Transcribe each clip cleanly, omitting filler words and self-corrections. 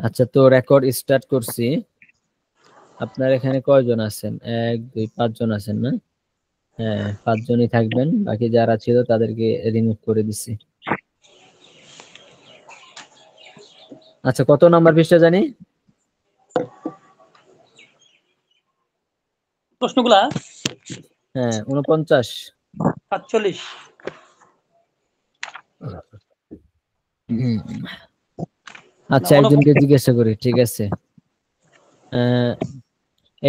আচ্ছা, তো record start করছি। আপনার এখানে কয়জন আছেন? 1 2 5 জন আছেন না? হ্যাঁ, 5 জনই থাকবেন। বাকি যারা ছিল তাদেরকে রিমুভ করে দিছি। আচ্ছা, কত নাম্বার পৃষ্ঠা জানি? প্রশ্নগুলা হ্যাঁ, 49 47। আচ্ছা, একজনকে জিজ্ঞাসা করি। ঠিক আছে,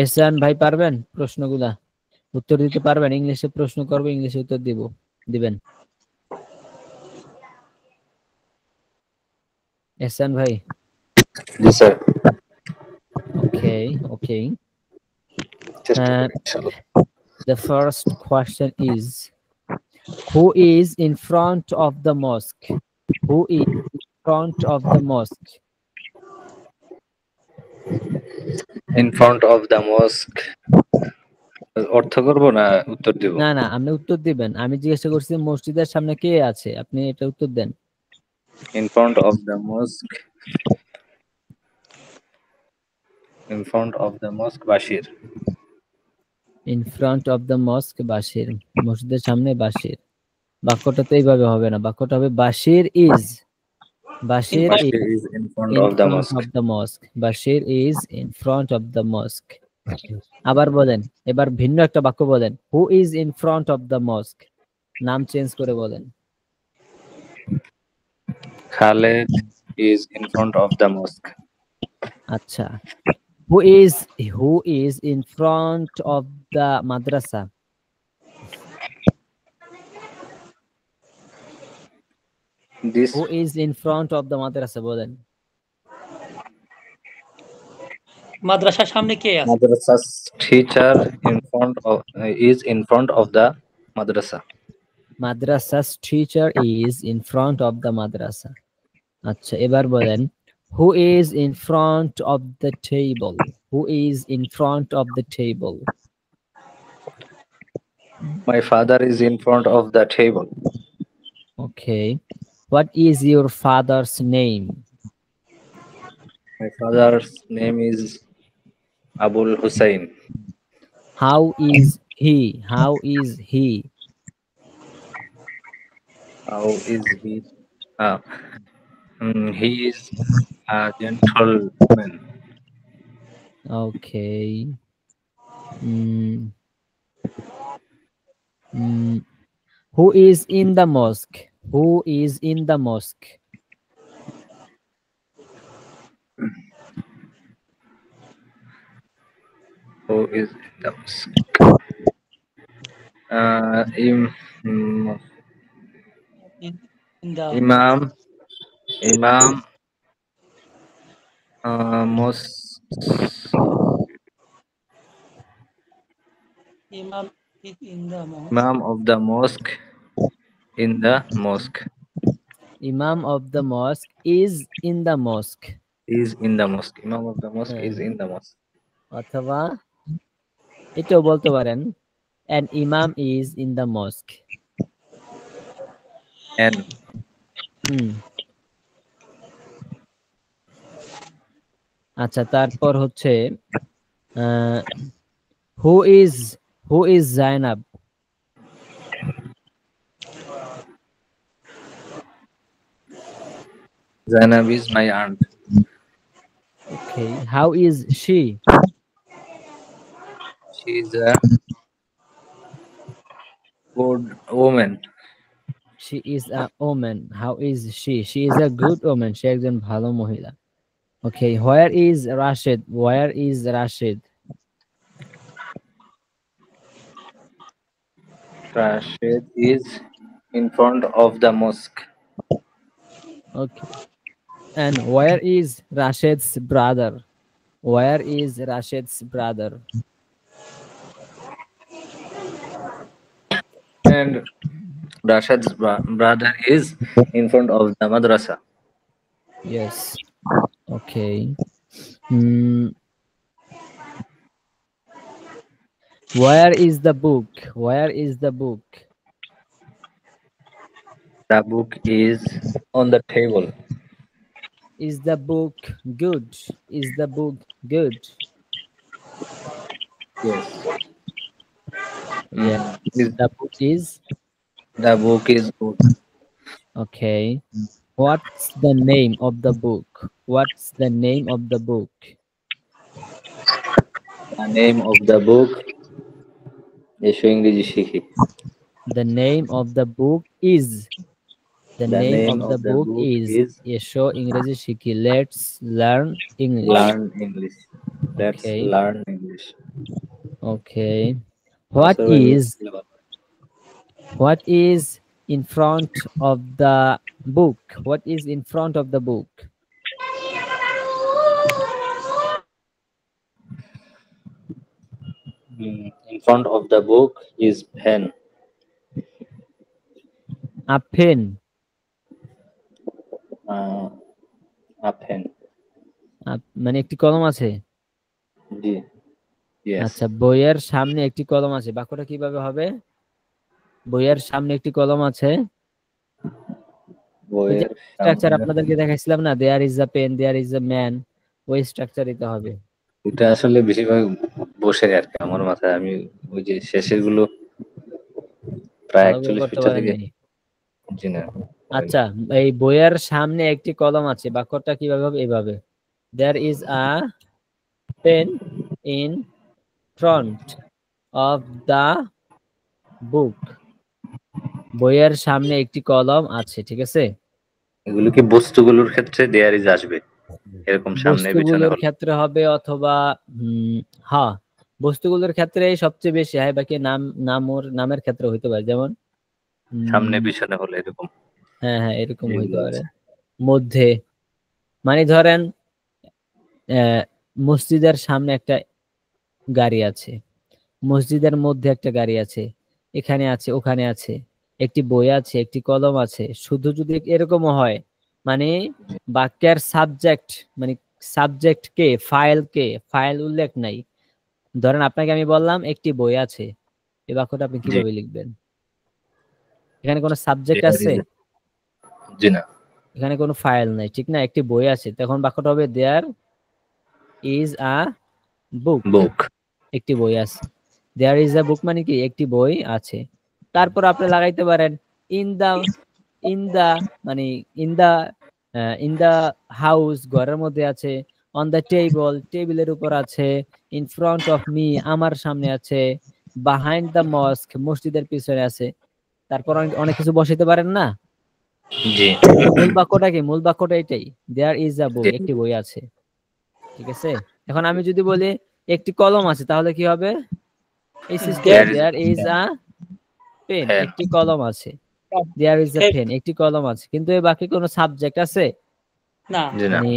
এহসান ভাই পারবেন প্রশ্নগুলা উত্তর দিতে পারবেন? ইংলিশে প্রশ্ন করবো, ইংলিশে উত্তর দিবেন। এহসান ভাই? জি sir. Okay okay. The first question is, who is in front of the mosque? Who is in front of the mosque? In front of the mosque অর্থ করব না উত্তর দেব? না না, আপনি উত্তর দিবেন। আমি জিজ্ঞাসা করছি মসজিদের সামনে কে আছে, আপনি এটা উত্তর দেন। In front of the mosque, in front of the mosque Bashir. In front of the mosque Bashir, মসজিদের সামনে বাশির। বাক্যটা তো এইভাবে হবে না, বাক্যটা হবে Bashir is Bashir is in front in of the front mosque. of the mosque. Bashir is in front of the mosque. আবার বলেন, এবার ভিন্ন একটা বাক্য বলেন। Who is in front of the mosque? নাম চেঞ্জ করে বলেন। Khaled is in front of the mosque. আচ্ছা, who is in front of the madrasa? This Who is in front of the madrasa বলেন। মাদ্রাসার সামনে কে আছে? madrasa's teacher in front of is in front of the madrasa. Madrasa's teacher is in front of the madrasa. আচ্ছা, এবার বলেন, who is in front of the table? Who is in front of the table? My father is in front of the table. Okay, what is your father's name? My father's name is Abul Hussein. How is he? How is he? How is he? He is a gentleman. Okay. Who is in the mosque? Who is in the mosque? Who is in the mosque? In the Imam mosque. Imam is in the mosque. Imam of the mosque in the mosque. Imam of the mosque is in the mosque. Is in the mosque. Imam of the mosque is in the mosque. অথবা এটাও বলতে পারেন, an imam is in the mosque. And আচ্ছা, তারপর হচ্ছে who is Zainab? Zainab is my aunt. Okay, how is she? She is a good woman. She is a woman. How is she? She is a good woman. সে একজন ভালো মহিলা। Okay, where is Rashid? Where is Rashid? Rashid is in front of the mosque. Okay, and where is Rashid's brother? Where is Rashid's brother? And Rashid's brother is in front of the madrasa. Yes. Okay. Where is the book? Where is the book? The book is on the table. Is the book good? Is the book good? Yes. Yeah. Is The book is the book is good. okay. What's the name of the book? What's the name of the book? The name of the book এসো ইংরেজি শিখি The name of the book is. The The name name of of the the book book is is Esho Ingreji Shiki. Let's learn English. Learn English. Let's Okay. learn English. Okay. What is in front of the book? What is in front of the book? In front of the book is pen. A pen. A pen. মানে একটি কলম আছে। জি yes আচ্ছা, বইয়ের সামনে একটি কলম আছে। বাক্যটা কিভাবে হবে? বইয়ের সামনে একটি কলম আছে। ওই যে বইয়ের স্ট্রাকচার সামনে আপনাদেরকে দেখাইছিলাম না, there is a pen, there is a man, ওই স্ট্রাকচার দিতে হবে। এটা আসলে বেশিরভাগ বসে আর কি আমার মাথায় আমি ওই যে শেষের গুলো প্রায় ভালো করে 41 করতে পৃষ্ঠা পারেন থেকে নাই। জি না আচ্ছা, এই বইয়ের সামনে একটি কলম আছে। বাক্যটা কিভাবে হবে? এইভাবে, there is a pen in front of the book. বইয়ের সামনে একটি কলম আছে, ঠিক আছে। এগুলো কি বস্তুগুলোর ক্ষেত্রে দেয়ার ইজ আসবে এরকম সামনে পিছনে বস্তুগুলোর হলো ক্ষেত্রে হবে অথবা হ্যাঁ, বস্তুগুলোর ক্ষেত্রে সবচেয়ে বেশি হয়, বাকি নামের ক্ষেত্রে হইতে পারে। যেমন সামনে পিছনে হলো এরকম হ্যাঁ হ্যাঁ, এরকম হইতে এগুলো পারে। আছে মধ্যে, মানে ধরেন মসজিদের সামনে একটা গাড়ি আছে, মসজিদের মধ্যে একটা গাড়ি আছে, এখানে আছে, ওখানে আছে, একটি বই আছে, একটি কলম আছে। শুধু যদি এরকমও হয়, মানে বাক্যের সাবজেক্ট, মানে সাবজেক্ট কে, ফাইল উল্লেখ নাই। ধরেন আপনাকে আমি বললাম একটি বই আছে, এই বাক্যটা আপনি জি কিভাবে লিখবেন? এখানে কোনো সাবজেক্ট দেয়ার আছে? ইজ জি না এখানে কোনো ফাইল নাই, ঠিক না? একটি বই আছে, তখন বাক্যটা হবে দেয়ার ইজ আ বুক। বুক একটি বই আছে। দেয়ার ইজ আ বুক মানে কি? একটি বই আছে। তারপর আপনি লাগাইতে পারেন ইন দা মানে ইন দা হাউস, ঘরের মধ্যে আছে। অন দ্য টেবল, টেবিলের উপর আছে। ইন ফ্রন্ট অফ মি, আমার সামনে আছে। বিহাইন্ড দ্য মস্ক, মসজিদের পিছনে আছে। তারপর অনেক কিছু বসাইতে পারেন না? জি মূল বাক্যটা কি? মূল বাক্যটা এটাই, দেয়ার ইজ আ বুক, একটি বই আছে, ঠিক আছে। এখন আমি যদি বলি একটি কলম আছে, তাহলে কি হবে? এই system, there is there is a pen, pen একটি কলম আছে। দেয়ার ইজ আ পেন, একটি কলম আছে, কিন্তু এই বাকি কোনো সাবজেক্ট আছে? না। জি না মানে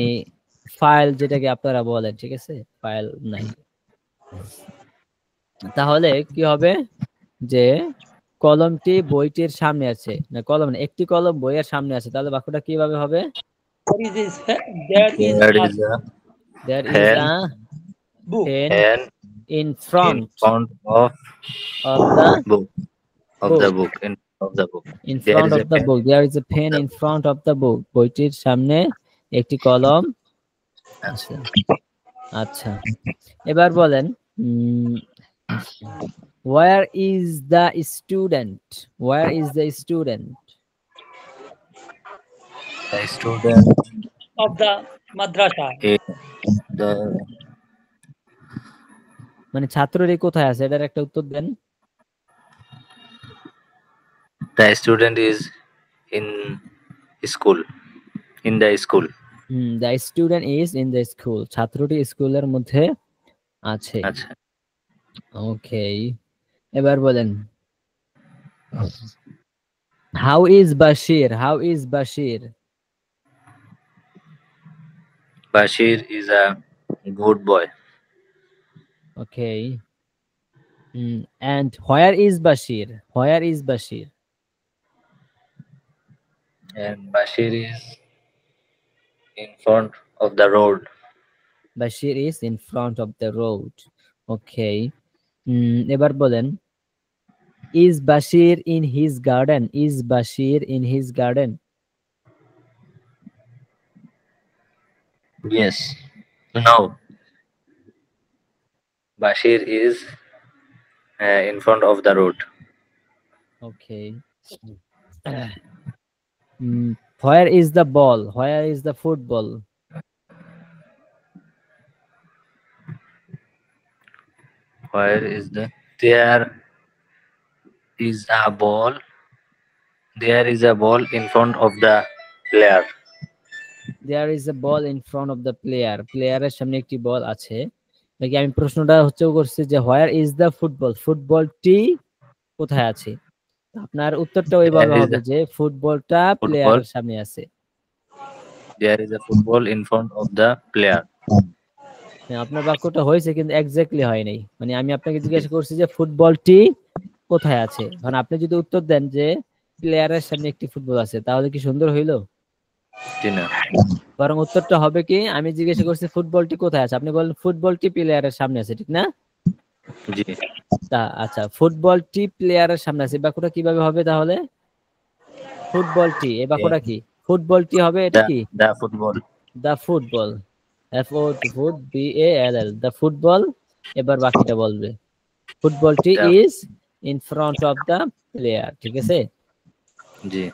ফাইল যেটাকে আপনারা বলেন, ঠিক আছে, ফাইল নাই। তাহলে কি হবে? যে কলমটি বইটির সামনে আছে, না কলম না, একটি কলম বইয়ের সামনে আছে, তাহলে বাক্যটা কিভাবে হবে? There is there a is a there is pen a book. Pen pen in in front front of of the book book. in front of the book in there front is of a the pen book, there is a pen in front of the book. বইটির সামনে একটি কলম আচ্ছা আছে। আচ্ছা, এবার বলেন, where is the student? Where is the student? the student Of the madrasa. in the মানে ছাত্রটি কোথায় আছে, এটার একটা উত্তর দেন। student is in school in the school the student is in the school, ছাত্রটি স্কুলের মধ্যে আছে। আচ্ছা ওকে, এবার বলেন, how is Bashir? How is Bashir? Bashir is a good boy Okay. And where is Bashir? Where is Bashir? and Bashir is in front of the road Bashir is in front of the road. Okay. এবার বলেন, is Bashir in his garden? Is Bashir in his garden? Yes. Now, Bashir is in front of the road. Okay. Where is the ball? Where is the football? Where is the? There is a ball. There is a ball in front of the player. There is a ball in front of the player. প্লেয়ারের সামনে একটি বল আছে। নাকি আমি প্রশ্নটা হচ্ছে করছি যে হোয়ার ইজ দ্য ফুটবল? ফুটবলটি কোথায় আছে? আপনার উত্তরটা ওইভাবে There is হবে a যে ফুটবলটা football. প্লেয়ারের সামনে আছে। There is a football in front of the player. হ্যাঁ, আপনার বাক্যটা হয়েছে কিন্তু এক্স্যাক্টলি হয় নাই। মানে আমি আপনাকে জিজ্ঞাসা করছি যে ফুটবলটি কোথায় আছে। এখন আপনি যদি উত্তর দেন যে প্লেয়ারের সামনে একটি ফুটবল আছে, তাহলে কি সুন্দর হইলো? জি না। বরং উত্তরটা হবে কি, আমি জিজ্ঞাসা করছি ফুটবলটি কোথায় আছে, আপনি বলেন ফুটবলটি প্লেয়ারের সামনে আছে, ঠিক না? জি। আচ্ছা, ফুটবলটি প্লেয়ারের সামনে আছে, বাক্যটা কিভাবে হবে তাহলে? ফুটবলটি, এই বাক্যটা কি? ফুটবলটি হবে, এটা কি? The football. The football, FOOTBALL, the football. এবার বাকিটা বলবে ফুটবলটি is in front of the player, ঠিক আছে? জি।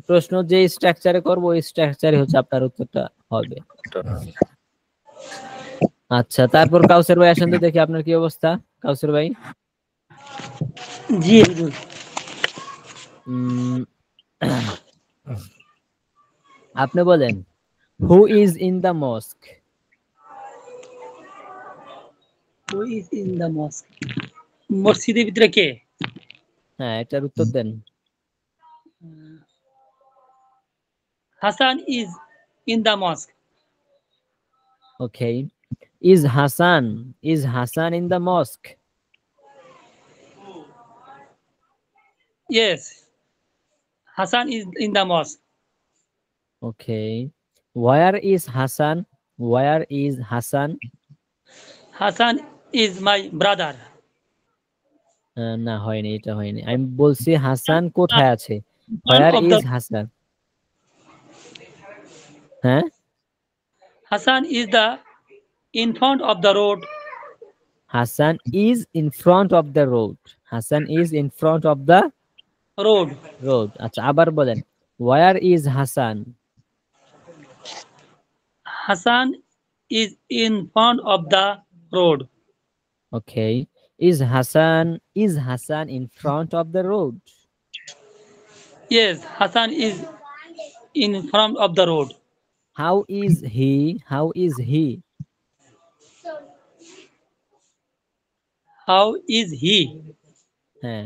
প্রশ্ন যে স্ট্রাকচারে করব ওই স্ট্রাকচারে হচ্ছে আপনার উত্তরটা হবে। আচ্ছা, তারপর কাউসার ভাই আসেন তো দেখি আপনার কি অবস্থা। কাউসার ভাই। জি হুজুর। আপনি বলেন who is in the mosque? Who is in the mosque? মসজিদের ভিতরে কে? হ্যাঁ, এটার উত্তর দেন। Hasan is in the mosque. Okay, is Hasan in the mosque? Yes, Hasan is in the mosque. Okay, where is Hasan? Hasan is my brother. না, হয়নি, এটা হয়নি। আমি বলছি হাসান কোথায় আছে, ওয়ার ইজ হাসান? হ্যাঁ, Hasan is the in front of the road. Hasan is in front of the road. Hasan is in front of the road. আচ্ছা, আবার বলেন where is Hasan? Hasan is in front of the road. Okay, is Hasan in front of the road? Yes, Hasan is in front of the road. How is he? How is he? হ্যাঁ,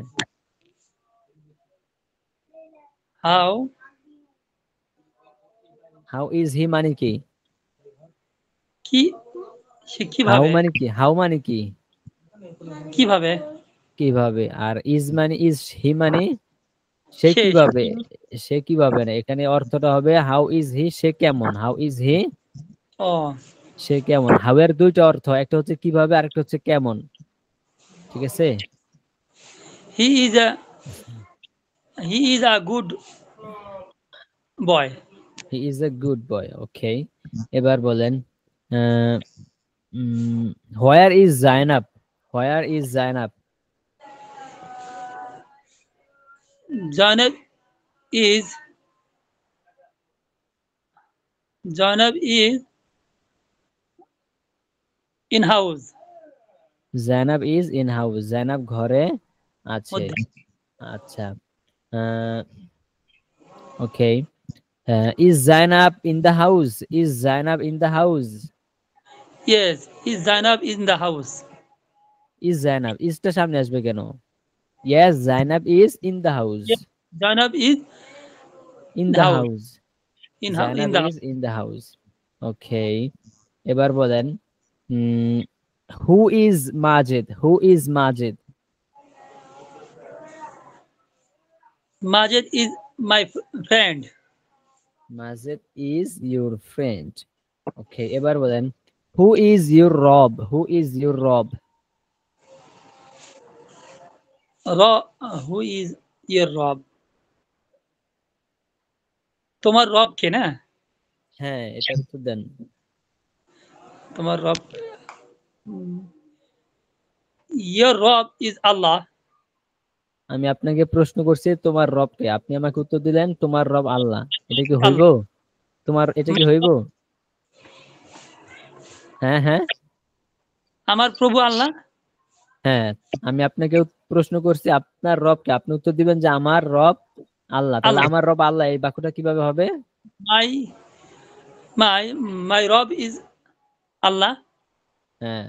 how is হি মানে কি? কি say how কিভাবে? মানে কি? How মানে কি? কিভাবে? কিভাবে। আর ইজ মানে হি মানে সে কিভাবে। সে কিভাবে না, এখানে অর্থটা হবে হাউ ইজ হি, সে কেমন। হাউ ইজ হি, সে কেমন। হাউ এর দুইটা অর্থ, একটা হচ্ছে কিভাবে আর একটা হচ্ছে কেমন, ঠিক আছে? He is a good boy. He is a good boy. Okay, এবার বলেন where is Zainab? Zainab is in house. Zainab is in house. জাইনাব ঘরে আছে। আচ্ছা, okay, is Zainab in the house? Yes, is Zainab in the house? Is Zainab, ইজটা সামনে আসবে কেন? Yes, Zainab is in the house. Yes, Zainab is in the house. in Zainab the is in the house. ওকে, এবার বলেন who is Majid? Majid is my friend. Majed is your friend. Okay, এবার বলেন who is your রব? Who is your Rob? তোমার রব কে? না, হ্যাঁ, এটার উত্তর দেন। তোমার রব your Rob is Allah. আমি আপনাকে প্রশ্ন করছি তোমার রব কে, আপনি আমাকে উত্তর দিলেন তোমার রব আল্লাহ। এটা কি হইব? তোমার এটা কি হইব? হ্যাঁ হ্যাঁ আমার প্রভু আল্লাহ। হ্যাঁ, আমি আপনাকে প্রশ্ন করছি আপনার রব কে, আপনি উত্তর দিবেন যে আমার রব আল্লাহ। তাহলে আল্লাহ। আমার রব আল্লাহ, এই বাক্যটা কিভাবে হবে? my Rob is Allah. হ্যাঁ,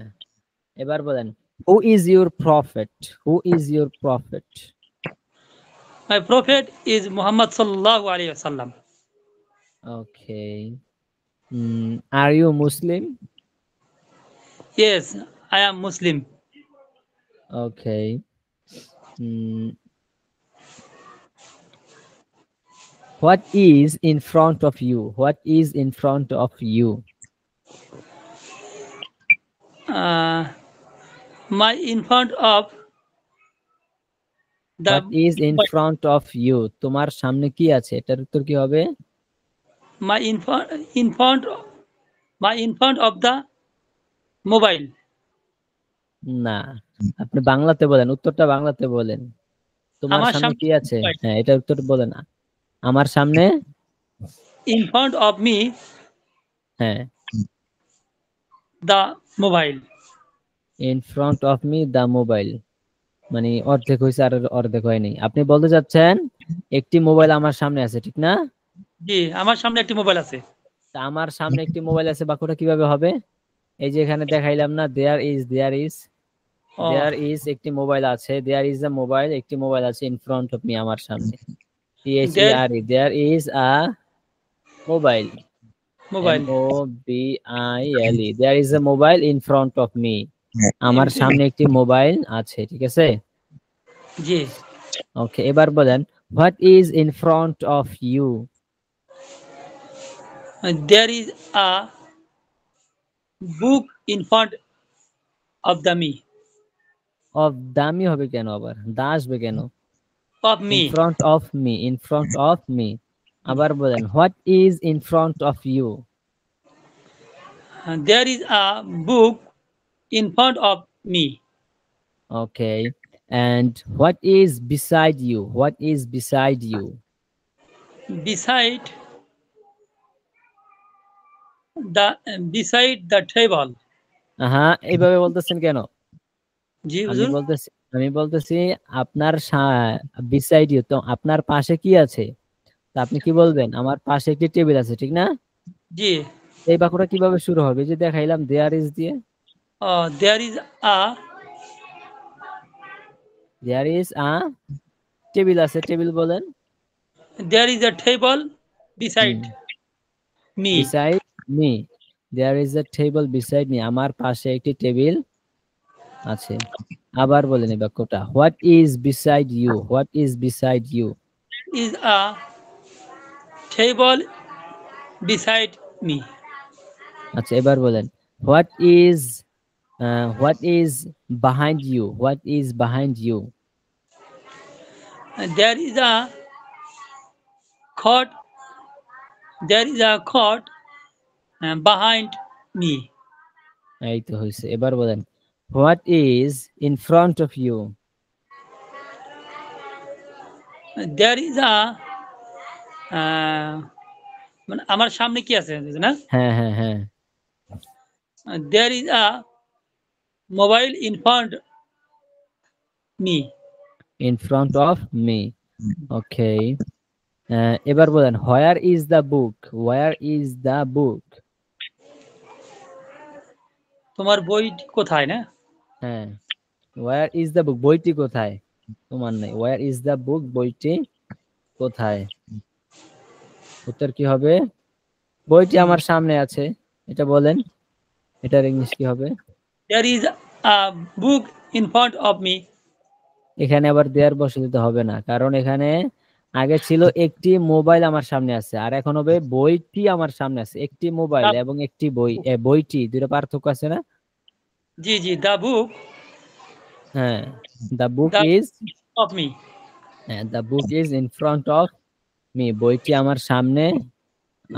এবার বলেন who is your prophet? Who is your prophet? My prophet is Muhammad sallallahu alaihi wasallam. Okay. Are you Muslim? Yes, I am Muslim. Okay. What is in front of you? What is in front of you? My in front of the What is in front of you? তোমার সামনে কি আছে? এটার উত্তর কি হবে? my in front of the mobile. না, আপনি বাংলাতে বলেন, উত্তরটা বাংলাতে বলেন। তোমার আমার সামনে সামনে কি আছে? হ্যাঁ, এটা উত্তর বলেন না। আমার সামনে in front of me হ্যাঁ the mobile. in front of me the mobile, মানে অর্ধেক হয়েছে আর অর্ধেক হয়নি। আপনি বলতে চাচ্ছেন একটি মোবাইল আমার সামনে আছে, ঠিক না? জি, আমার সামনে একটি মোবাইল আছে। তা আমার সামনে একটি মোবাইল আছে বাক্যটা কিভাবে হবে? এই যে এখানে দেখাইলাম না, there is একটি মোবাইল আছে, there is a mobile, একটি মোবাইল আছে in front of me, আমার সামনে। there is a mobile, mobile, there is a mobile in front of me, আমার সামনে একটি মোবাইল আছে, ঠিক আছে? জি। ওকে, এবার বলেন what is in front of you? There is a book in front of me. of দামি হবে কেন আবার? দা আসবে কেন? Of me. in front of me আবার বলেন what is in front of you? There is a book in front of me. Okay, and what is beside you? What is beside you? Beside the table. এইভাবে বলতেছেন কেন? জি হুজুর। আমি বলতেছি আপনার beside you, তো আপনার পাশে কি আছে? তা আপনি কি বলবেন? আমার পাশে একটি টেবিল আছে, ঠিক না? জি। এই বাক্যটা কিভাবে শুরু হবে? যে দেখাইলাম there is দিয়ে। there is a টেবিল আছে, টেবিল বলেন। there is a table beside me. Beside me, there is a table beside me, আমার পাশে একটি টেবিল আছে। আবার বলেন এই বাক্যটা what is beside you? What is beside you? There is a table beside me. আচ্ছা, এবার বলেন what is behind you? What is behind you? There is a cot behind me. এই তো হইছে। এবার বলেন what is in front of you? There is a মানে আমার সামনে কি আছে না? হ্যাঁ হ্যাঁ হ্যাঁ There is a mobile in front me. In front of me. Okay. এবার বলেন where is the book? Where is the book? তোমার বই কোথায় না? হ্যাঁ, where is the book, বইটি কোথায়? তোমার নাই, where is the book, বইটি কোথায়? উত্তর কি হবে? বইটি আমার সামনে আছে, এটা বলেন, এটার ইংলিশ কি হবে? There is a book in front of me. এখানে আবার দেয়ার বসে দিতে হবে না, কারণ এখানে আগে ছিল একটি মোবাইল আমার সামনে আছে, আর এখন হবে বইটি আমার সামনে আছে। একটি মোবাইল এবং একটি বই, বইটি দুটো পার্থক্য আছে না? জি জি, the book. হ্যাঁ, the book is of me. হ্যাঁ, the book is in front of me, বইটি আমার সামনে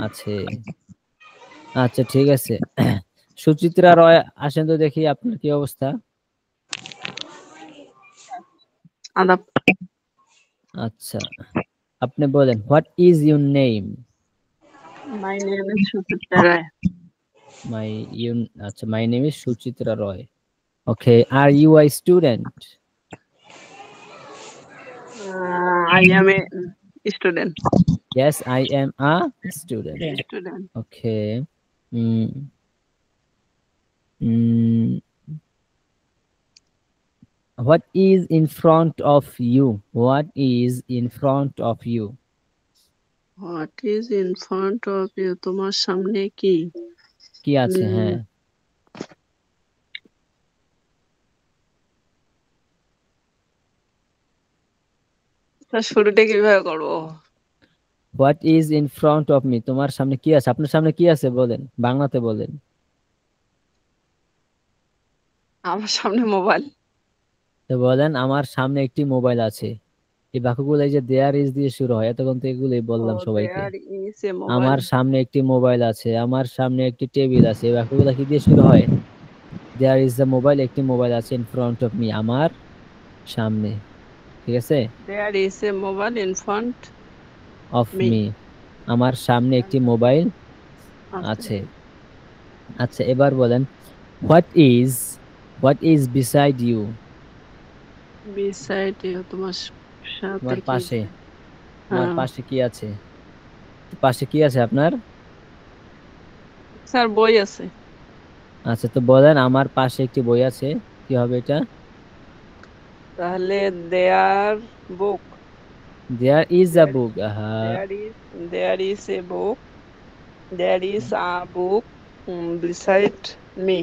আছে। আচ্ছা ঠিক আছে, সুচিত্রা রয়, আসেন তো দেখি আপনার কি অবস্থা। আদাব। আচ্ছা, আপনি বলেন, what is your name? My name is Suchitra Ray. আচ্ছা, my name is Suchitra Roy. Okay, are you a student? I am a student. Yes, I am a student. Student. Okay. Mm, mm, what is in front of you? What is in front of you? What is in front of you? তোমার সামনে কি? কি আছে? হ্যাঁ, শুরুটা কিভাবে করবো? what is in front of me? তোমার সামনে কি আছে? আপনার সামনে কি আছে বলেন, বাংলাতে বলেন। আমার সামনে মোবাইল। তো বলেন, আমার সামনে একটি মোবাইল আছে। এই বাক্যগুলো এই যে দেয়ার ইজ দিয়ে শুরু হয়, এতক্ষণ তো এগুলোই বললাম সবাইকে। There is a mobile. আমার সামনে একটি মোবাইল আছে, আমার সামনে একটি টেবিল আছে, এই বাক্যগুলো কি দিয়ে শুরু হয়? দেয়ার ইজ দ্য মোবাইল, একটি মোবাইল আছে, ইন ফ্রন্ট অফ মি, আমার সামনে। ঠিক আছে, there is a mobile in front of me, আমার সামনে একটি মোবাইল আছে। আছে। আচ্ছা, এবার বলেন, what is beside you? Beside you, তোমার সাথে তোমার কি? পাশে, তোমার হ্যাঁ। পাশে কি আছে? পাশে কি আছে আপনার? স্যার বই আছে। আচ্ছা, তো বলেন, আমার পাশে একটি বই আছে, কি হবে এটা? তাহলে there book. There is a book. There is a book. There is a book beside me.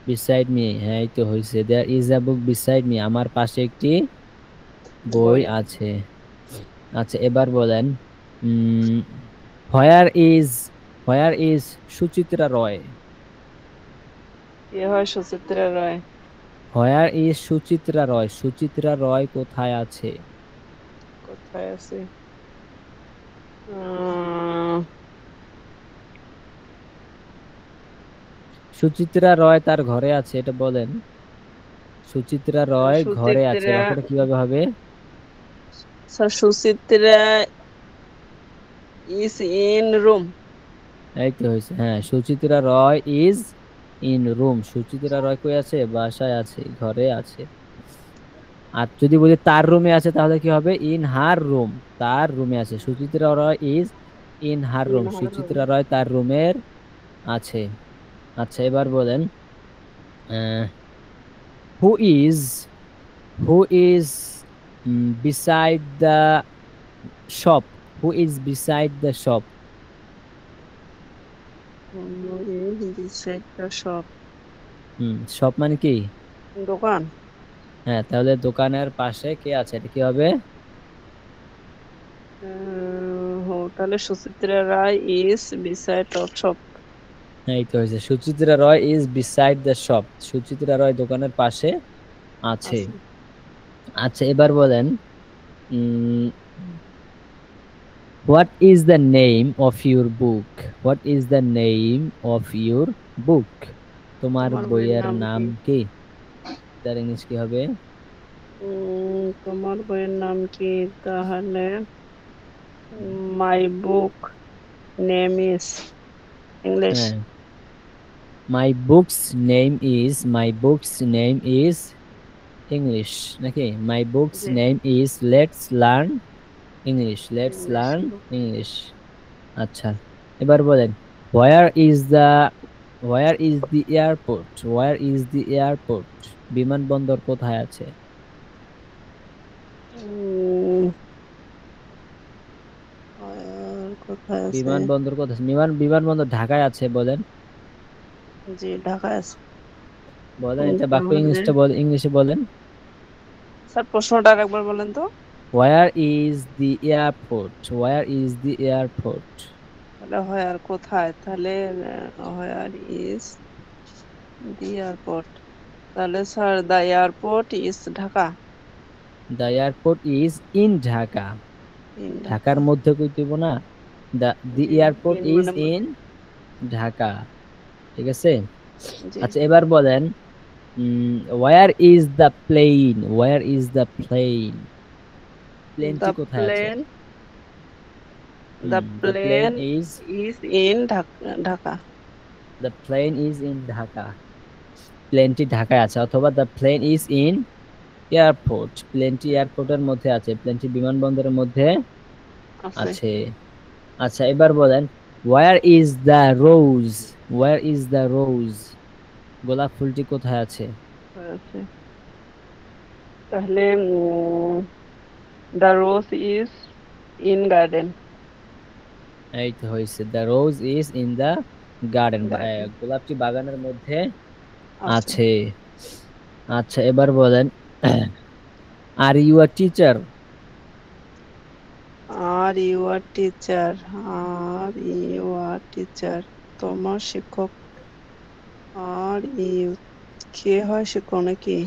Beside me, হ্যাঁ, এই তো হয়েছে। There is a book beside me, আমার পাশে একটি বই আছে। আচ্ছা, এবার বলেন, হোয়ার ইজ সুচিত্রা রয়? এ হয় সুচিত্রা রায়। হোয়ার ইজ সুচিত্রা রয়? সুচিত্রা রয় কোথায় আছে? কোথায় আছে? সুচিত্রা রয় তার ঘরে আছে, এটা বলেন। সুচিত্রা রয় ঘরে আছে, সুচিত্রা, বাক্যটা কিভাবে হবে? Sir Suchitra is in room. এই তো হয়েছে, হ্যাঁ, Suchitra Roy is in room. Suchitra রয় কই আছে? বাসায় আছে, ঘরে আছে। আর যদি বলি তার রুমে আছে, তাহলে কি হবে? ইন হার রুম, তার রুমে আছে। Suchitra Roy is in her room, Suchitra Roy তার রুমের আছে। আচ্ছা, এবার বলেন, who is beside the shop? Who is beside the shop? Shop. Shop মানে কি? দোকান। হ্যাঁ, তাহলে দোকানের পাশে কে আছে, এটা কি হবে? তাহলে Suchitra Roy is beside of shop. এই তো হয়েছে, Suchitra Roy is beside the shop, Suchitra Roy দোকানের পাশে আছে। আচ্ছা, এবার বলেন, what is the name of your book? What is the name of your book? তোমার বইয়ের নাম কি? তার ইংলিশ কি হবে? তোমার বইয়ের নাম কি? তাহলে my book name is English. My books name is English, নাকি? My books name is let's learn English. আচ্ছা, এবার বলেন, হোয়ার ইজ দি এয়ারপোর্ট? বিমানবন্দর কোথায় আছে? কোথায় আছে? বিমানবন্দর কোথায়? বিমানবন্দর ঢাকায় আছে, বলেন। জি, ঢাকায় আছে। বলেন, এটা বাক্য ইংলিশে বলেন। স্যার প্রশ্নটা আরেকবার বলেন তো। Where is the airport? তাহলে হোয়ার কোথায়? তাহলে হোয়ার ইজ দি এয়ারপোর্ট। তাহলে sir the airport is Dhaka. The airport is in Dhaka. ঢাকার মধ্যে কই দিব না, দি এয়ারপোর্ট ইজ ইন ঢাকা। ঠিক আছে, জি আচ্ছা এবার বলেন where is the plane, where is the plane, প্লেনটি দ্য কোথায় আছে? Plane the the plane plane is is in Dhaka the plane is in Dhaka, প্লেনটি ঢাকায় আছে, অথবা the plane is in airport, প্লেনটি এয়ারপোর্টের মধ্যে আছে, প্লেনটি বিমানবন্দরের মধ্যে আছে আছে। আচ্ছা এবার বলেন where is the rose, where is the rose, গোলাপ ফুলটি কোথায় আছে? আছে তাহলে the rose is in garden এই তো হয়েছে, the rose is in the garden, garden গোলাপটি বাগানের মধ্যে আছে আছে। আচ্ছা এবার বলেন are you a teacher, are you are teacher are you are teacher তোমার শিক্ষক আর ইউ কে হয় শিক্ষক নাকি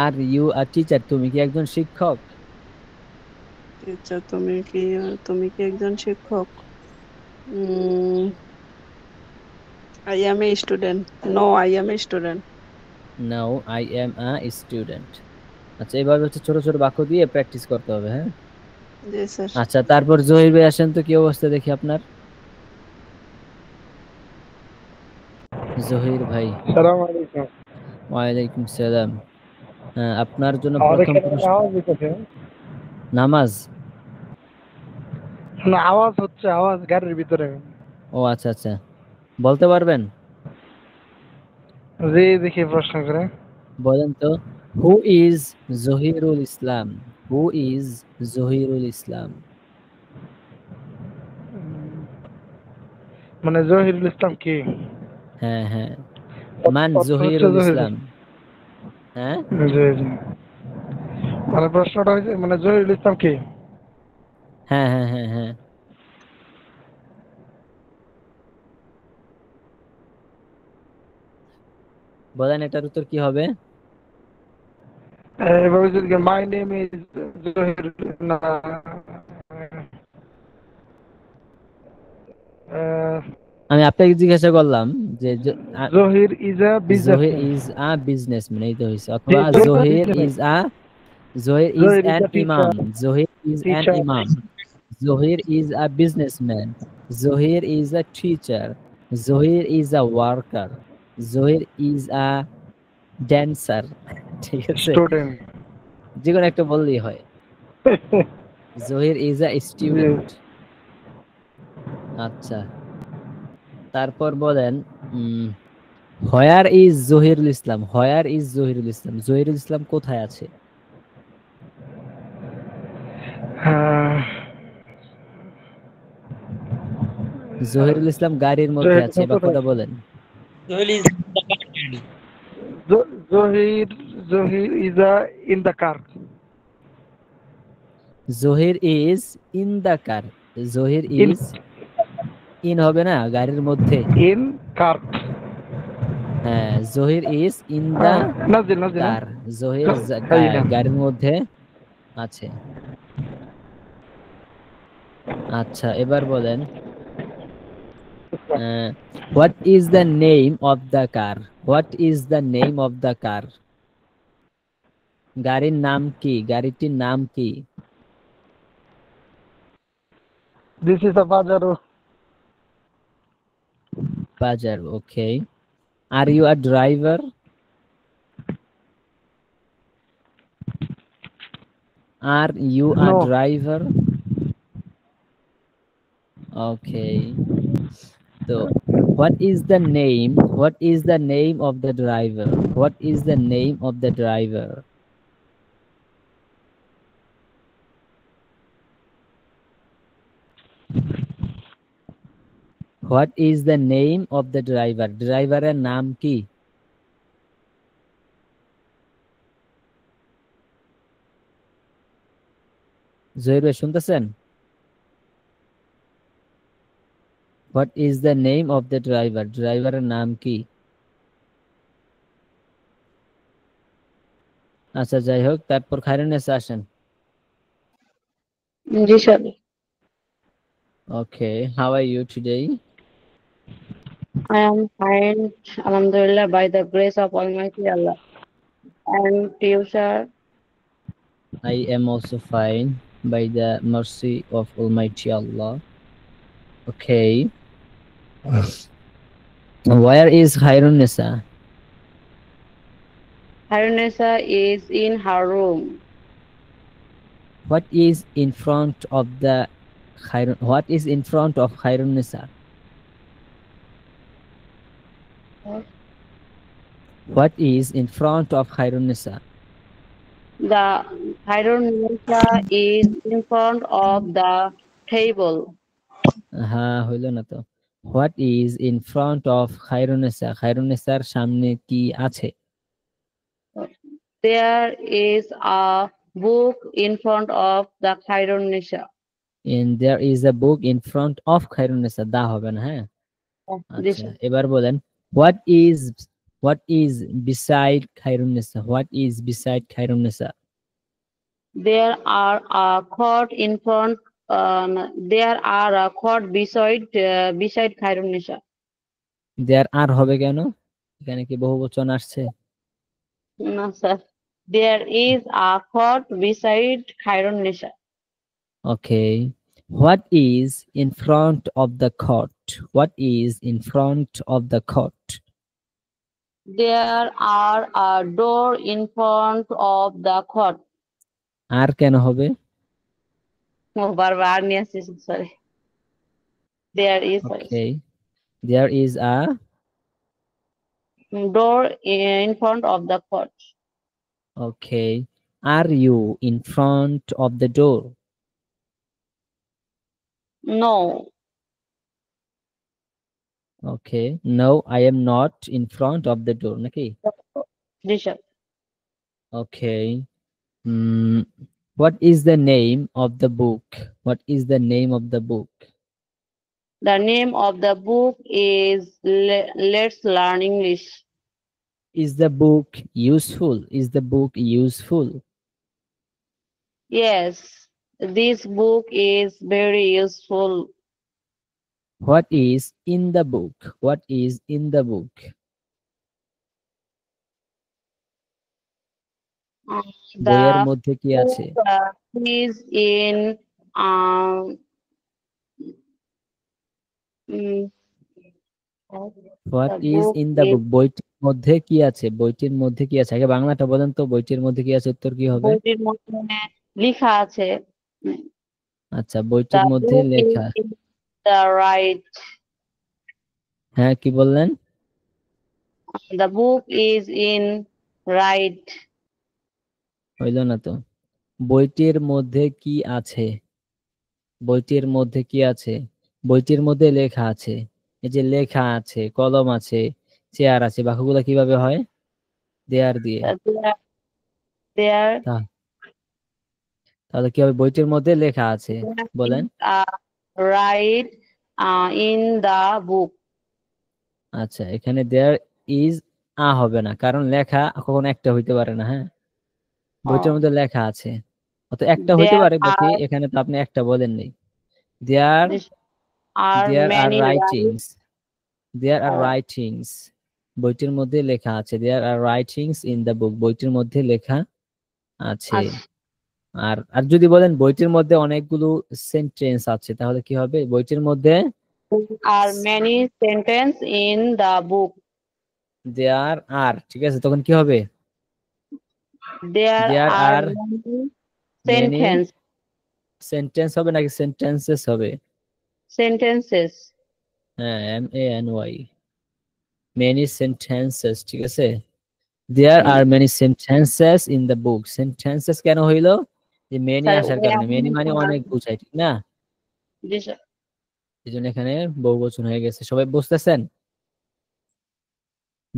are you a teacher, তুমি কি একজন শিক্ষক? টিচার তুমি কি একজন শিক্ষক I am a student no I am a student no I am a student। আচ্ছা এভাবে হচ্ছে ছোট ছোট বাক্য দিয়ে প্র্যাকটিস করতে হবে, হ্যাঁ। জি স্যার আচ্ছা তারপর জহির ভাই আসেন তো, কি অবস্থা দেখি আপনার? জহির ভাই, সালাম আলাইকুম। ওয়ালাইকুম সালাম। আপনার জন্য আমাদের প্রথম এখানে প্রশ্ন, আওয়াজ দিতেছে নামাজ। না, আওয়াজ হচ্ছে, আওয়াজ গাড়ির ভিতরে। ও আচ্ছা আচ্ছা, বলতে পারবেন? জি, দেখি প্রশ্ন করে। বলেন তো, who is Zahirul Islam, who is Zahirul Islam? মানে জহিরুল ইসলাম কি? হ্যাঁ হ্যাঁ, মান অর্থ হচ্ছে জহিরুল জহিরুল ইসলাম? হ্যাঁ জি জি। মানে প্রশ্নটা হয়েছে মানে জহিরুল ইসলাম কি? হ্যাঁ হ্যাঁ হ্যাঁ হ্যাঁ, বলেন এটার উত্তর কি হবে? এভাবে যদি মাই নেম ইজ জহিরুল না, আমি আপনাকে জিজ্ঞাসা করলাম যে Zahir is a Zahir businessman. Is a businessman, এই তো হয়েছে, অথবা Zahir is Zahir is an a teacher, imam, Zohir is an teacher. imam, Zohir is a businessman, Zohir is a teacher, Zohir is a worker, Zohir is a dancer। ঠিক আছে, student. যে কোনো একটা বললেই হয়। Zohir is a student। আচ্ছা তারপর বলেন where is Zahirul Islam, where is Zahirul Islam, Zahirul Islam কোথায় আছে? জহিরুল ইসলাম গাড়ির মধ্যে আছে, এই বাক্যটা বলেন। Zahir Zahir is a in the car. Zahir is in the car, Zahir is in হবে না, গাড়ির মধ্যে। In car. হ্যাঁ, জহির ইজ ইন দা নাজিল নাজিল কার, জহির গাড়ির মধ্যে আছে। আচ্ছা এবার বলেন what is the name of the car, what is the name of the car, গাড়ির নাম কি, গাড়িটির নাম কি? দিস ইজ আ বাজারো। বাজার, okay. Are you a driver, are you a No. Driver? Okay. So, what is the name? What is the name of the driver? What is the name of the driver? What is the name of the driver? Driver এর নাম কি? জহির ভাই শুনতেছেন? What is the name of the driver? Driver এর নাম কি? আচ্ছা যাই হোক, তারপর খায়রুন্নেসা আসেন। জি sir Okay, how are you today? I am fine, Alhamdulillah, by the grace of Almighty Allah. And you, sir? I am also fine by the mercy of Almighty Allah. Okay. Where is Khairunisa? Harunessa is in her room. What is in front of the What is in front of Khairunisa? What is in front of Khairunisa? The Harunessa is in front of the table. হ্যাঁ হইল না তো। What is in front of Khairunisa? Khairunisaর সামনে কি আছে? There is a book in front of the Harunessa. And there is a book in front of Khairunisa. দা হবে না, হ্যাঁ। আচ্ছা, এবার বলেন what is beside Khairunisa? What is beside Khairunisa? There are a court in front. There are a court beside Harunessa. There are হবে কেন? এখানে কি বহুবচন আসছে? No, sir. There is a court beside Harunessa. Okay. What is in front of the court? What is in front of the court? There are a door in front of the court. আর কেন হবে? বারবার নিয়ে আসছি, sorry. There is Okay. There is a door in front of the court. Okay. Are you in front of the door? No. Okay. No, I am not in front of the door. Naki? Rishabh. Okay. What is the name of the book? What is the name of the book? The name of the book is Let's Learn English. Is the book useful? Is the book useful? Yes, this book is very useful. What is in the book? What is in the book? বইয়ের মধ্যে কি আছে? Is in What is in the book? বইটির মধ্যে কি আছে? বইটির মধ্যে কি আছে? আগে বাংলাটা বলেন তো, বইটির মধ্যে কি আছে, উত্তর কি হবে? বইটির মধ্যে লেখা আছে। আচ্ছা, বইটির মধ্যে লেখা। The right. হ্যাঁ, কি বললেন? The book is in right. হইল না তো। বইটির মধ্যে কি আছে? বইটির মধ্যে কি আছে? বইটির মধ্যে লেখা আছে। এই যে লেখা আছে, কলম আছে, চেয়ার আছে, বাক্যগুলো কিভাবে হয়? দেয়ার দিয়ে। তাহলে কি হবে? বইটির মধ্যে লেখা আছে, বলেন। Right in the book. আচ্ছা, এখানে there is a হবে না, কারণ লেখা কখনো একটা হইতে পারে না। হ্যাঁ, বইটার মধ্যে লেখা আছে, অত একটা হইতে পারে, বাকি এখানে তো আপনি একটা বলেননি। There are writings. There are writings. বইটির মধ্যে লেখা আছে। There are writings in the book. বইটির মধ্যে লেখা আছে। আর যদি বলেন বইটির মধ্যে অনেকগুলো সেন্টেন্স আছে, তাহলে কি হবে? বইটির মধ্যে are many sentences in the book. There are, ঠিক আছে, তখন কি হবে? There are many সেন্টেন্স হবে নাকি সেন্টেন্সেস হবে? sentences. হ্যাঁ, MANY, many sentences, ঠিক আছে। There are many sentences in the book. Sentences কেন হইল? যে many আসার কারণে। many মানে অনেক বুঝায়, ঠিক না? এইজন্য এখানে বহুবচন হয়ে গেছে। সবাই বুঝতেছেন?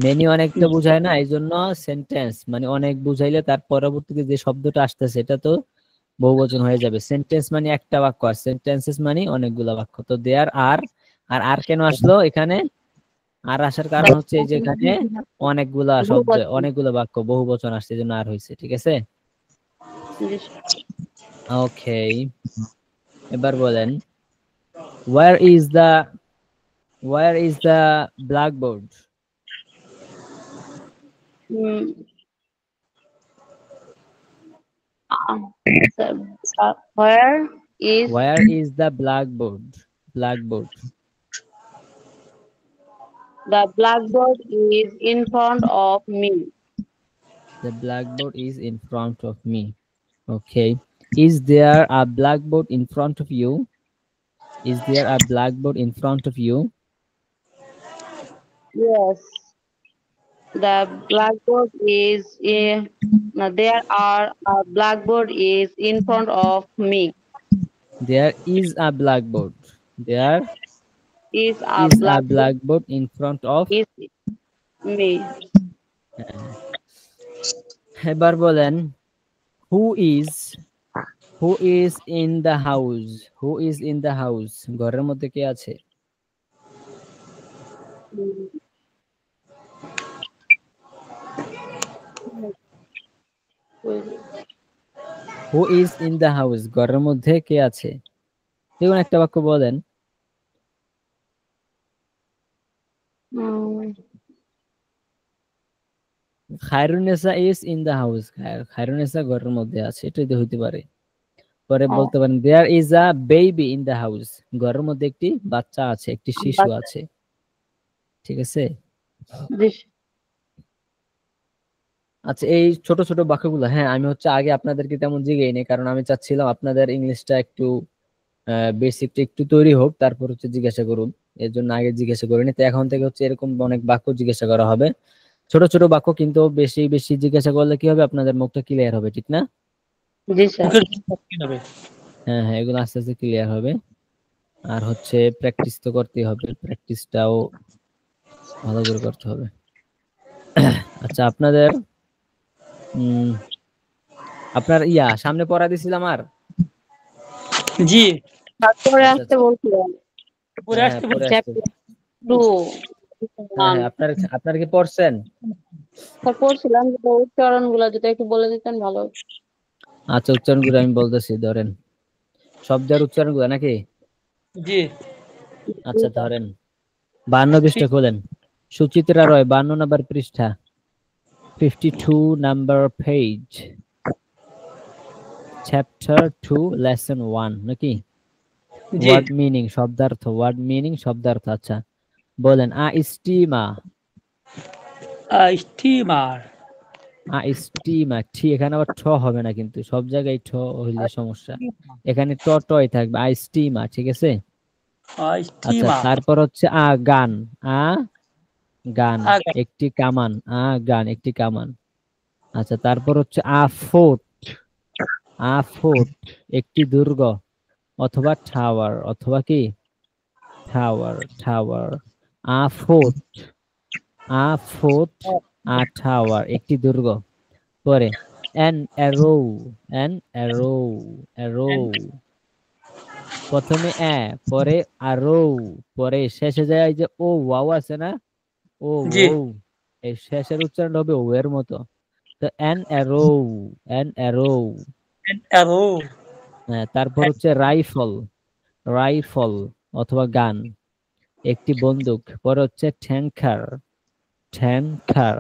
many অনেক তো বুঝায় না, এইজন্য সেন্টেন্স মানে অনেক বুঝাইলে তার পরবর্তীতে যে শব্দটা আসতেছে এটা তো বহুবচন হয়ে যাবে। সেন্টেন্স মানে একটা বাক্য, আর সেন্টেন্সেস মানে অনেকগুলা বাক্য। তো দেয়ার আর কেন আসলো এখানে? আর আসার কারণ হচ্ছে এই যে এখানে অনেকগুলা শব্দ, অনেকগুলা বাক্য, বহুবচন আসছে, এজন্য আর হইছে, ঠিক আছে। ওকে, এবার বলেন where is the Where is the blackboard? Where is Where is the blackboard? Blackboard. the blackboard is in front of me. The blackboard is in front of me. Okay. Is there a blackboard in front of you? Is there a blackboard in front of you? Yes. The blackboard is there are a blackboard is in front of me. There is a blackboard. There Is a is a blackboard blackboard in front of is me. এবার বলেন who is in the house? Who is in the house? ঘরের মধ্যে কে আছে? Who is in the house? ঘরের মধ্যে কে আছে? দেখুন একটা বাক্য বলেন। Khairunnesa is in the house. Khairunnesa ঘরের মধ্যে আছে, এটাই তো হইতে পারে। পরে বলতে পারেন there is a baby in the house. ঘরের মধ্যে একটি বাচ্চা আছে, একটি শিশু আছে। ঠিক আছে? আচ্ছা, এই ছোট ছোট বাক্যগুলো, হ্যাঁ আমি হচ্ছে আগে আপনাদেরকে তেমন জিগেই নেই, কারণ আমি চাচ্ছিলাম আপনাদের ইংলিশটা একটু বেসিকটা একটু তৈরি হোক, তারপর হচ্ছে জিজ্ঞাসা করুন। এর জন্য আগে জিজ্ঞাসা করিনি। তো এখন থেকে হচ্ছে এরকম অনেক বাক্য জিজ্ঞাসা করা হবে, ছোট ছোট বাক্য, কিন্তু বেশি বেশি জিজ্ঞাসা করলে কি হবে, আপনাদের মুখটা ক্লিয়ার হবে, ঠিক না? হ্যাঁ হ্যাঁ, এগুলো আস্তে আস্তে ক্লিয়ার হবে। আর হচ্ছে প্র্যাকটিস তো করতেই হবে, প্র্যাকটিসটাও ভালো করে করতে হবে। আচ্ছা, আপনাদের আপনার সামনে পড়া দিছিলাম আর জি তারপরে আসতে বলছিলাম পরে আসতে বলছি। আপনার কি পড়ছেন? পড়ছিলাম, উচ্চারণ গুলা যদি একটু বলে দিতেন ভালো। আচ্ছা, উচ্চারণ গুলো আমি বলতেছি, ধরেন শব্দের উচ্চারণ গুলো নাকি? জি আচ্ছা ধরেন 52 পৃষ্ঠা খোলেন। সুচিত্রা রয় 52 নম্বর পৃষ্ঠা, 52 number page, chapter 2 lesson 1 নাকি? word meaning শব্দার্থ, word meaning শব্দার্থ। আচ্ছা বলেন steamer। স্টিমার, ঠিক, এখানে আবার ঠ হবে না, কিন্তু সব জায়গায় ঠ হইলে সমস্যা, এখানে ট টই থাকবে, স্টিমার, ঠিক আছে? আচ্ছা, তারপর হচ্ছে গান, গান একটি কামান, গান একটি কামান। আচ্ছা, তারপর হচ্ছে ফোর্ট, ফোর্ট একটি দুর্গ অথবা টাওয়ার, অথবা কি tower, tower. Fort, fort, tower একটি দুর্গ। পরে an arrow, an arrow, arrow, প্রথমে পরে arrow, পরে শেষে যায় যে ও ওয়াও আছে না, ও ও, এই শেষের উচ্চারণ হবে ও এর মতো। তো an arrow, an arrow, an arrow। হ্যাঁ, তারপর হচ্ছে রাইফল, রাইফল অথবা গান একটি বন্দুক। পরে হচ্ছে ট্যাঙ্কার, ট্যাঙ্কার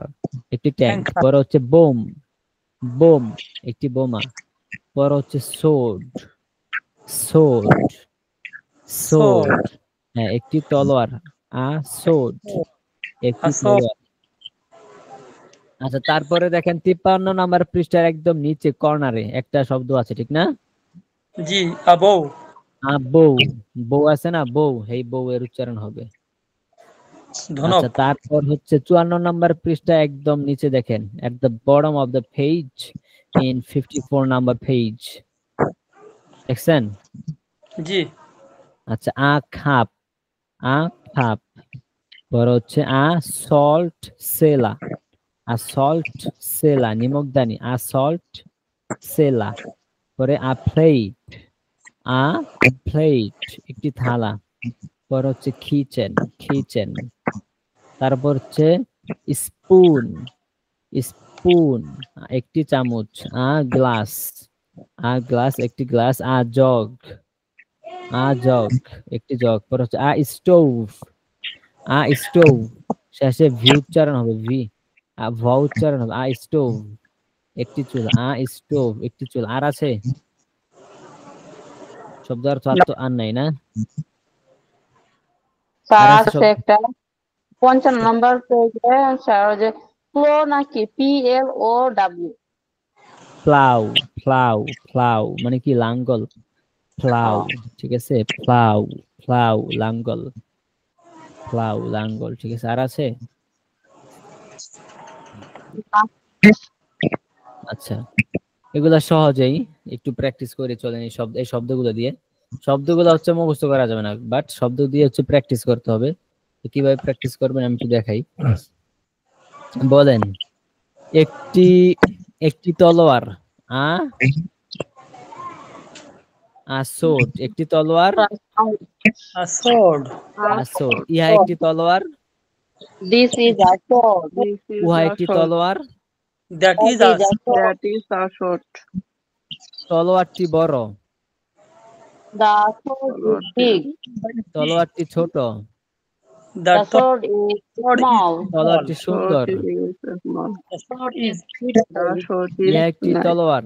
একটি ট্যাঙ্ক। পরে হচ্ছে বোম, বোম একটি বোমা। পরে হচ্ছে সোর্ড, সোর্ড, সোর্ড, হ্যাঁ একটি তলোয়ার, সোর্ড একটি তলোয়ার। আচ্ছা, তারপরে দেখেন 53 নাম্বার পৃষ্ঠার একদম নিচে কর্নারে একটা শব্দ আছে, ঠিক না? জি, বউ, বউ, বউ আছে না, বউ, এই বউ এর উচ্চারণ হবে। আচ্ছা, তারপর হচ্ছে 54 নাম্বার পৃষ্ঠা একদম নিচে দেখেন, at the bottom of the page in 54 number page, দেখছেন? জি। আচ্ছা, খাপ, খাপ। পরে হচ্ছে সল্ট সেলা, সল্ট সেলা নিমকদানি, সল্ট সেলা। পরে প্লেট, প্লেট একটি থালা। পরে হচ্ছে কিচেন, কিচেন। তারপর হচ্ছে স্পুন, স্পুন একটি চামচ। গ্লাস, গ্লাস একটি গ্লাস। জগ, জগ একটি জগ। পরে হচ্ছে স্টোভ, আ স্টোভ, শেষে ভি উচ্চারণ হবে, ভি ভ উচ্চারণ হবে, আ স্টোভ একটি চুল, আ স্টোভ একটি চুল। আর আছে শব্দ অর্থ আর তো আর নাই না? স্যার আর আছে আছে শব্দ? একটা 55 নম্বর পেজে স্যার যে প্লো নাকি PLOW প্লাউ, প্লাউ, প্লাউ মানে কি লাঙ্গল, প্লাউ, ঠিক আছে, প্লাউ, প্লাউ লাঙ্গল, প্লাউ লাঙ্গল, ঠিক আছে। আর আছে? আচ্ছা, এগুলা সহজেই একটু প্র্যাকটিস করে চলেন এই শব্দ, এই শব্দগুলো দিয়ে। শব্দগুলো হচ্ছে মুখস্থ করা যাবে না, বাট শব্দ দিয়ে হচ্ছে প্র্যাকটিস করতে হবে। তো কিভাবে প্র্যাকটিস করবেন আমি একটু দেখাই। বলেন, একটি একটি তলোয়ার, আ আসোট, একটি তলোয়ার, A sword. আসোট, ইহা একটি তলোয়ার, This is a sword. This is উহা a একটি short. তলোয়ার, That is That a is a sword. That is a short. তলোয়ারটি বড়, The sword is big. তলোয়ারটি ছোট, the The sword is sword is small. তলোয়ারটি small. সুন্দর, Short is small. The sword is The beautiful. short ইহা is একটি nice. তলোয়ার,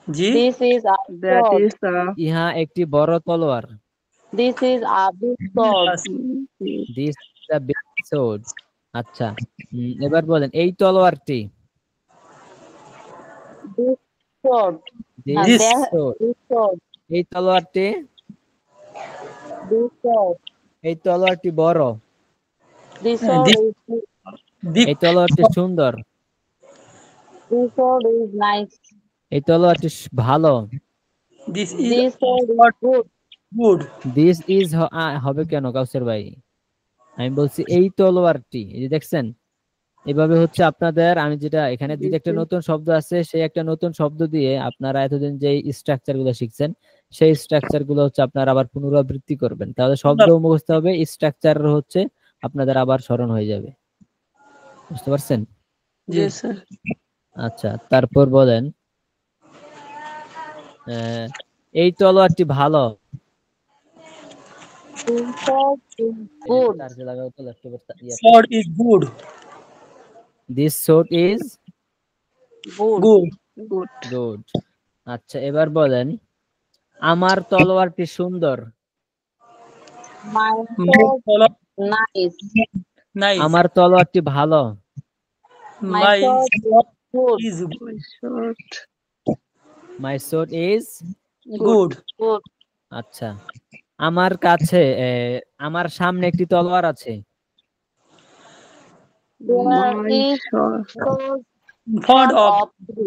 Ji? This is a That sword. is a ইহা একটি বড় তলোয়ার, This is a big sword. Yes. This is a big sword. আচ্ছা, এবার বলেন এই তলোয়ারটি, This sword. This This sword, This sword. এই তলোয়ারটি, This sword. এই তলোয়ারটি বড়, This sword this is big. big. এই তলোয়ারটি সুন্দর, This sword is nice. এই তলোয়ারটি ভালো, This is This sword is not good. good. This is হবে কেন কাউসার ভাই? আমি বলছি এই তলোয়ারটি, এই যে দেখছেন, এভাবে হচ্ছে আপনাদের, আমি যেটা এখানে যদি একটা নতুন শব্দ আছে সেই একটা নতুন শব্দ দিয়ে আপনারা এতদিন যে স্ট্রাকচার গুলো শিখছেন সেই স্ট্রাকচার গুলো হচ্ছে আপনারা আবার পুনরাবৃত্তি করবেন, তাহলে শব্দ মুখস্থ হবে, স্ট্রাকচার হচ্ছে আপনাদের আবার স্মরণ হয়ে যাবে। বুঝতে পারছেন? Ji. yes, sir. আচ্ছা, তারপর বলেন, এই তলোয়ারটি ভালো, This sword is good. Sword is good. This sword is Good. Good. Good. Good. আচ্ছা, এবার বলেন আমার তলোয়ারটি সুন্দর, My My sword color nice. nice. আমার তলোয়ারটি ভালো, My My sword sword good. is My short. My sword is good. Good. আচ্ছা, আমার কাছে আমার সামনে একটি তলোয়ার আছে, There My is short. sword In front of me.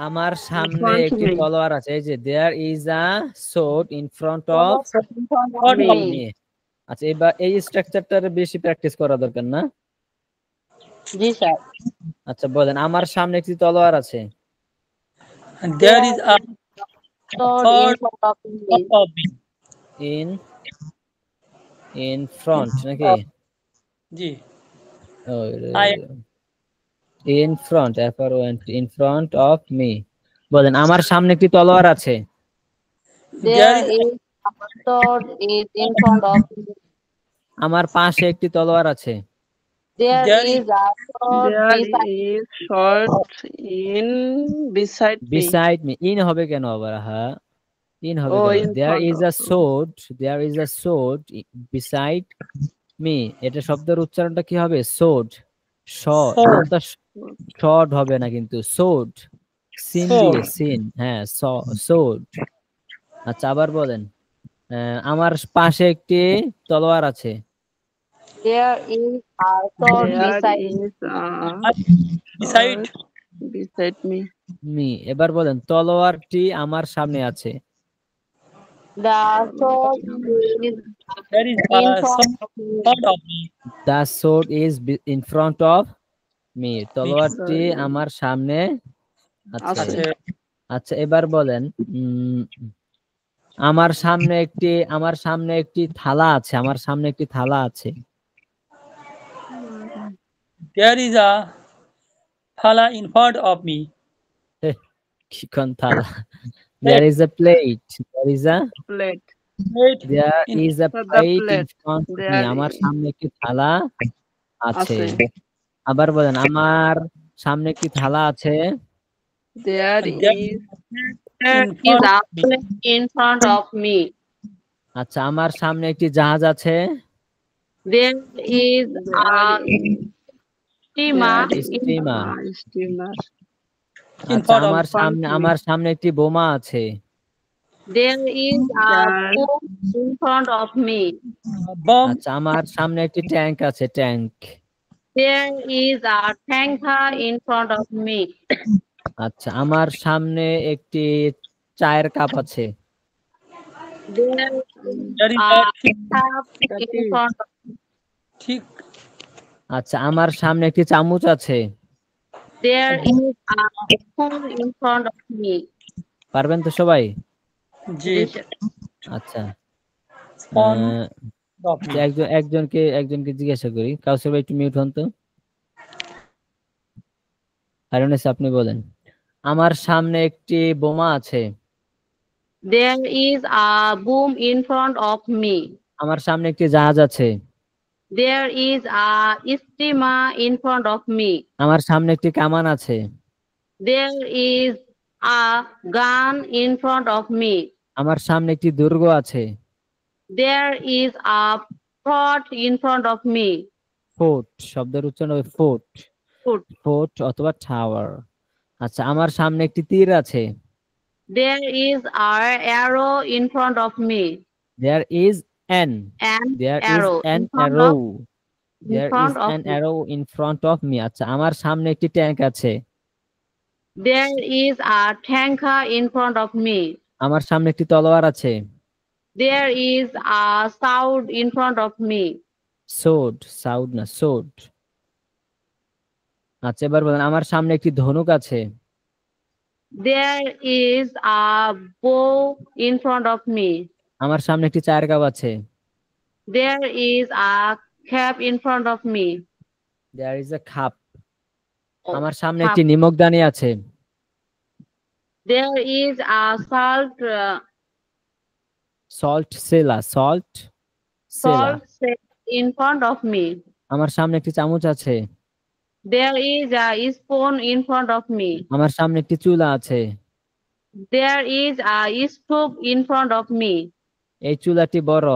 আমার সামনে front একটি me. তলোয়ার আছে, এই যে there is a sword in front of In front of front of me. Me. আচ্ছা, এবার এই স্ট্রাকচারটার বেশি প্র্যাকটিস করা দরকার না? জি স্যার। আচ্ছা, বলেন আমার সামনে একটি তলোয়ার আছে, and there is a Sword in sword front of me. of me. In in front নাকি? Ji. I in front, in front of me. বলেন আমার সামনে একটি তলোয়ার আছে, There is a sword is in front of me. আমার পাশে একটি তলোয়ার আছে, There There is a sword There beside is short in beside me. Beside me. In হবে কেন আবার? হ্যাঁ, ইন হবে Oh, কেন? in there front is of a me. Sword, there is a sword beside me. এটা শব্দের উচ্চারণটা কি হবে? Sword, sword. শর্ট হবে না কিন্তু, সোর্ড, সিন দিয়ে, Sword. সিন, হ্যাঁ, সোর্ড। আচ্ছা, আবার বলেন আমার পাশে একটি তলোয়ার আছে, there is a sword There beside is a Beside sword beside me. Me. এবার বলেন তলোয়ারটি আমার সামনে আছে, the sword is there is in a sword front of me. in front of me. The sword is in front of me. তলোয়ারটি আমার সামনে আছে। আছে। আচ্ছা, এবার বলেন আমার সামনে একটি থালা আছে, আমার সামনে একটি থালা আছে, There is a thala in front of me. কি কোন থালা? There is a plate, there is a Plate. Plate There in is a The plate in plate. front of me. There আমার সামনে একটি থালা আছে। আছে। আবার বলেন, আমার সামনে একটি থালা আছে। There there is There in is front a plate in front of me. আচ্ছা, আমার সামনে একটি জাহাজ আছে। There is a there steamer there is in steamer. a steamer. in আচ্ছা, front of আমার সামনে একটি বোমা আছে। There is a There book in front of me. bomb আচ্ছা, আমার সামনে একটি ট্যাঙ্ক আছে, tank. There is a tanker in front of me. আচ্ছা, আমার সামনে একটি চায়ের কাপ আছে। There there is is a a thick, cup That in is front of thick আচ্ছা, আমার সামনে একটি চামচ আছে। There is a spoon in front of me. পারবেন তো সবাই? jet আচ্ছা, spawn of me. একজনকে জিজ্ঞাসা করি। কাউসার ভাই একটু মিউট হন তো। আরনেস, আপনি বলেন। আমার সামনে একটি বোমা আছে। There is a boom in front of me. আমার সামনে একটি জাহাজ আছে। There is a steamer in front of me. আমার সামনে একটি কামান আছে। There is a gun in front of me. আমার সামনে একটি দুর্গ আছে। There is a fort in front of me. Fort শব্দের উচ্চারণ হবে ফোর্ট, Fort. ফোর্ট অথবা টাওয়ার। আচ্ছা, আমার সামনে একটি তীর আছে। There is an arrow in front of me. There is an An there is arrow an in front arrow of there is front of an me. arrow in front of me. আচ্ছা, আমার সামনে একটি tank আছে। There is a tanker in front of me. আমার সামনে একটি তলোয়ার আছে। There is a sword in front of me. Sword, সাউড না, সোড। আচ্ছা, এবার বলেন, আমার সামনে একটি ধনুক আছে। There is a bow in front of me. আমার সামনে একটি চায়ের কাপ আছে। There is a cap in front of me. There is a cup. Oh, আমার সামনে cup. একটি নিমকদানি আছে। There is a salt salt সেলা, সল্ট সেলা। set in front of me. আমার সামনে একটি চামচ আছে। There is a spoon in front of me. আমার সামনে একটি চুলা আছে। There is a stove in front of me. এই চুলাটি বড়।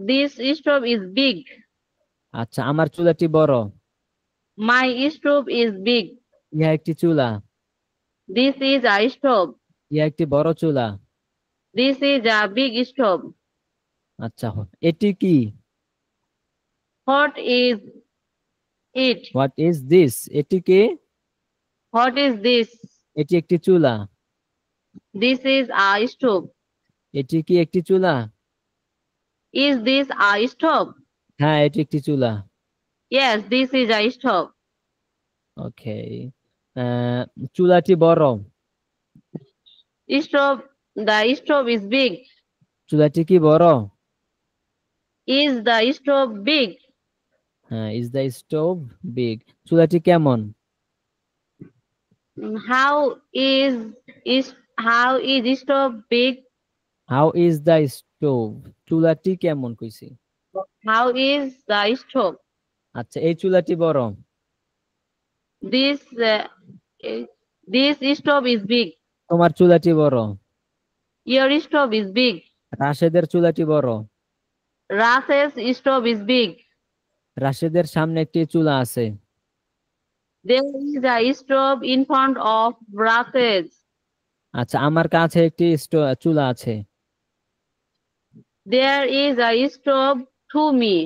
This stove is big. আচ্ছা, আমার চুলাটি বড়। My stove is big. ইহা একটি চুলা। This is a stove. ইহা একটি বড় চুলা। This is a big stove. আচ্ছা, এটি কি? What is it? What is this? এটি কি? What is this? এটি একটি চুলা। This is a stove. এটি কি একটি চুলা? Is this a stove? হ্যাঁ, এটি একটি চুলা। Yes, this is a stove. ওকে, চুলাটি বড়। Stove. The stove is big. চুলাটি কি বড়? Is the stove big? হ্যাঁ, ইজ দ্য স্টোভ বিগ? চুলাটি কেমন? How is stove big? How is the stove? চুলাটি কেমন কইছি। How is the stove? আচ্ছা, এই চুলাটি বড়। This this stove is big. তোমার চুলাটি বড়। Your stove is big. রাশেদের চুলাটি বড়। Ras's stove is big. রাশেদের সামনে একটি চুলা আছে। There is a stove in front of Ras's. আচ্ছা, আমার কাছে একটি চুলা আছে। There is a stove to me.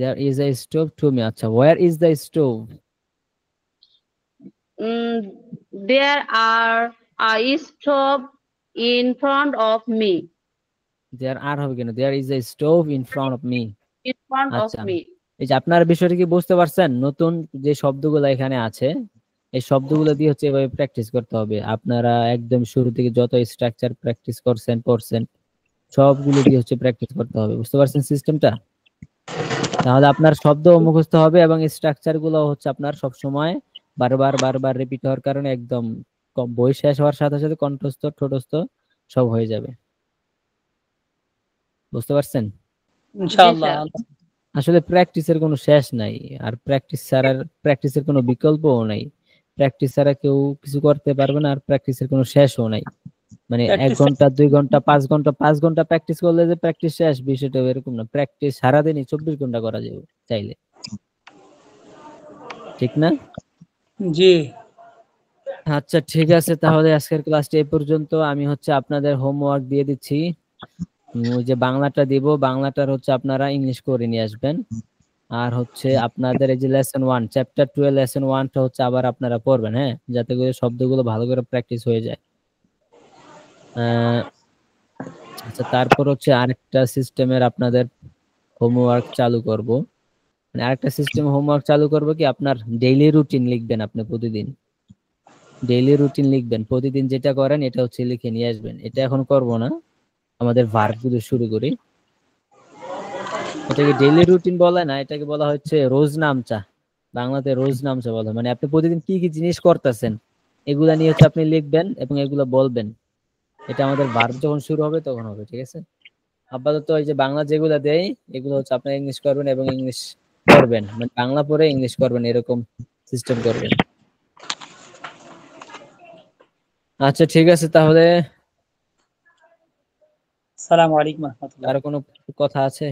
There is a stove to me. আচ্ছা, where is the stove? There are a stove in front of me. There are হবে কেন? There is a stove in front of me. In front of আচ্ছা, me. এই যে আপনার বিষয়টা কি বুঝতে পারছেন? নতুন যে শব্দগুলো এখানে আছে, এই শব্দগুলো দিয়ে হচ্ছে এভাবে প্র্যাকটিস করতে হবে। আপনারা একদম শুরু থেকে যত স্ট্রাকচার প্র্যাকটিস পড়ছেন সবগুলো দিয়ে হচ্ছে প্র্যাকটিস করতে হবে। বুঝতে পারছেন সিস্টেমটা? তাহলে আপনার শব্দ মুখস্থ হবে এবং স্ট্রাকচার গুলো হচ্ছে আপনার সব সময় বারবার রিপিট হওয়ার কারণে একদম বই শেষ হওয়ার সাথে সাথে কণ্ঠস্থ ঠোঁটস্থ সব হয়ে যাবে। বুঝতে পারছেন? ইনশাআল্লাহ। আসলে প্র্যাকটিসের কোনো শেষ নাই, আর প্র্যাকটিসের কোনো বিকল্পও নাই। প্র্যাকটিস ছাড়া কেউ কিছু করতে পারবে না, আর প্র্যাকটিসের কোনো শেষও নাই। মানে 1 Practice- ঘন্টা 2 ঘন্টা 5 ঘন্টা প্র্যাকটিস করলে যে প্র্যাকটিস শেষ, বিষয়টা এরকম না। প্র্যাকটিস সারাদিনই 24 ঘন্টা করা যাবে চাইলে, ঠিক না? জি। আচ্ছা ঠিক আছে, তাহলে আজকের ক্লাসটা এই পর্যন্ত। আমি হচ্ছে আপনাদের হোমওয়ার্ক দিয়ে দিচ্ছি। ওই যে বাংলাটা দিব, বাংলাটার হচ্ছে আপনারা ইংলিশ করে নিয়ে আসবেন। আর হচ্ছে আপনাদের এই যে লেসন 1 চ্যাপ্টার 12 লেসন 1টা হচ্ছে আবার আপনারা পড়বেন, হ্যাঁ, যাতে করে শব্দগুলো ভালো করে প্র্যাকটিস হয়ে যায়। আচ্ছা, তারপর হচ্ছে আরেকটা সিস্টেমের আপনাদের হোমওয়ার্ক চালু করব। মানে আরেকটা সিস্টেম হোমওয়ার্ক চালু করব কি, আপনার ডেইলি রুটিন লিখবেন। আপনি প্রতিদিন ডেইলি রুটিন লিখবেন, প্রতিদিন যেটা করেন এটা হচ্ছে লিখে নিয়ে আসবেন। এটা এখন করব না, আমাদের ভার্বগুলো শুরু করি। এটাকে ডেইলি রুটিন বলে না, এটাকে বলা হচ্ছে রোজ নামচা। বাংলাতে রোজ নামচা বলে। মানে আপনি প্রতিদিন কি কি জিনিস করতেছেন এগুলা নিয়ে হচ্ছে আপনি লিখবেন এবং এগুলো বলবেন। এটা আমাদের ভার্ব যখন শুরু হবে তখন হবে, ঠিক আছে? আপাতত এই যে বাংলা যেগুলো দেয় এগুলো হচ্ছে আপনি ইংলিশ করবেন এবং ইংলিশ করবেন, মানে বাংলা পড়ে ইংলিশ করবেন, এরকম সিস্টেম করবেন। আচ্ছা ঠিক আছে, তাহলে আসসালামু আলাইকুম ওয়া রাহমাতুল্লাহ। আর কোনো কথা আছে?